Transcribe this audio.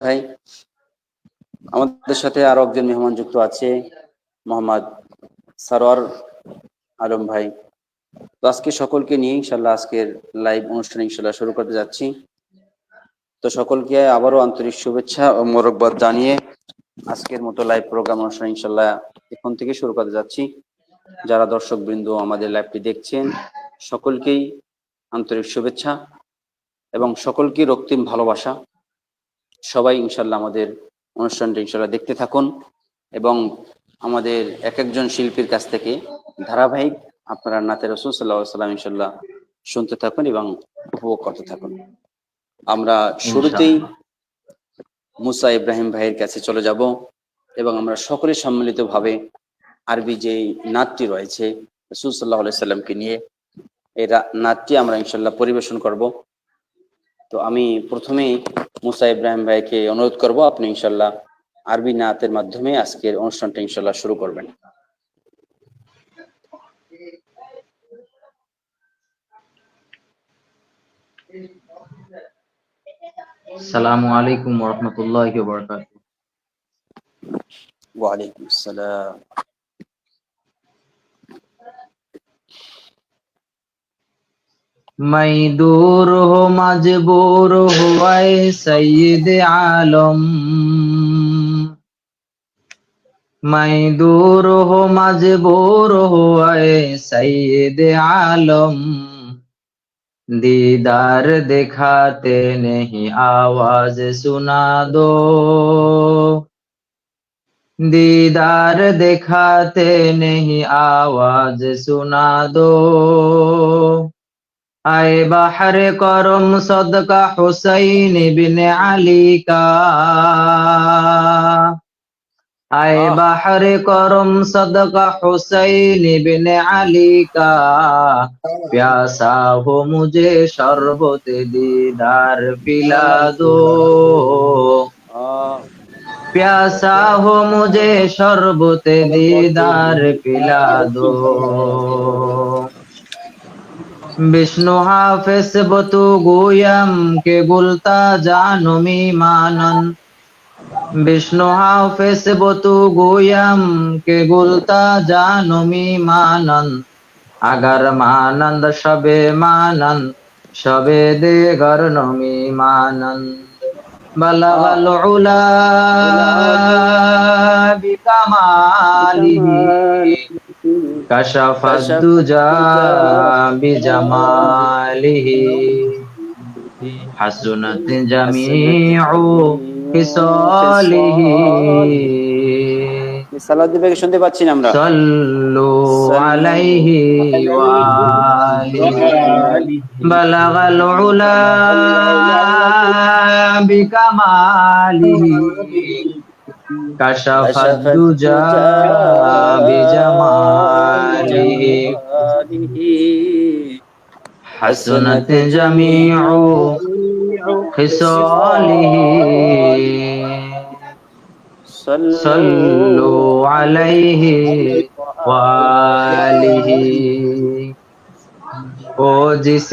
ভাই, আমাদের সাথে আরো একজন মেহমান যুক্ত আছে, মোহাম্মদ সরোয়ার আলম ভাই। তো আজকে সকলকে নিয়ে ইনশাল্লাহ আজকের লাইভ অনুষ্ঠান ইনশাল্লাহ শুরু করতে যাচ্ছি। তো সকলকে আবারও আন্তরিক শুভেচ্ছা ও মোরকবাদ জানিয়ে আজকের মতো লাইভ প্রোগ্রাম অনুষ্ঠান ইনশাল্লাহ এখন থেকে শুরু করতে যাচ্ছি। যারা দর্শক বৃন্দ আমাদের লাইভটি দেখছেন সকলকেই আন্তরিক শুভেচ্ছা এবং সকলকে রক্তিম ভালোবাসা। সবাই ইনশাল্লাহ আমাদের অনুষ্ঠানটা ইনশাল্লাহ দেখতে থাকুন এবং আমাদের এক একজন শিল্পীর কাছ থেকে ধারাবাহিক আপনারা নাতে রাসূল সাল্লাল্লাহু আলাইহি ওয়াসাল্লাম ইনশাল্লাহ শুনতে থাকুন এবং উপভোগ করতে থাকুন। আমরা শুরুতেই মুসা ইব্রাহিম ভাইয়ের কাছে চলে যাব এবং আমরা সকলে সম্মিলিতভাবে আরবি যে নাতটি রয়েছে রাসূল সাল্লাল্লাহু আলাইহি সাল্লামকে নিয়ে এই নাতটি আমরা ইনশাল্লাহ পরিবেশন করব। তো আমি প্রথমেই মুসা ইব্রাহিম ভাইকে অনুরোধ করব আপনি ইনশাল্লাহ আরবি নাতের মাধ্যমে আজকের অনুষ্ঠানটা ইনশাল্লাহ শুরু করবেন। আসসালামু আলাইকুম ওয়া রাহমাতুল্লাহি ওয়া বারাকাতুহু। ওয়া আলাইকুম আসসালাম। मैं दूर हो मजबूर हुआ सैयद आलम, मैं दूर हो मजबूर हुआ सैयद आलम, दीदार दिखाते नहीं आवाज सुना दो, दीदार दिखाते नहीं आवाज सुना दो, आए बाहर करम सदका हुसैन बिन अली का, आए बाहर करम सदका हुसैन बिन अली का, प्यासा हो मुझे शरबत दीदार पिला दो, प्यासा हो मुझे शरबत दीदार पिला दो। विष्णु हाफिज बतु गोयम के गुलता जानमी मानन, विष्णु हाफिज बतु गोयम के गुलता जानमी मानन, अगर मानंद शबे मानंद शबे देगर नमी मानंद, बलगल उला बिकमालिही कशफद दुजा बिजमालिही, हसनत जमीउ खिसालिही, সালাত দিবে শুনতে পাচ্ছি না আমরা। सल्लु अलैहि वा आलिहि, बलगल उला बिकमालिही कशफद दुजा बिजमालिही, हसनत जमीउ खिसालिही, सल्लु अलैहि वा आलिहि। ओ जिस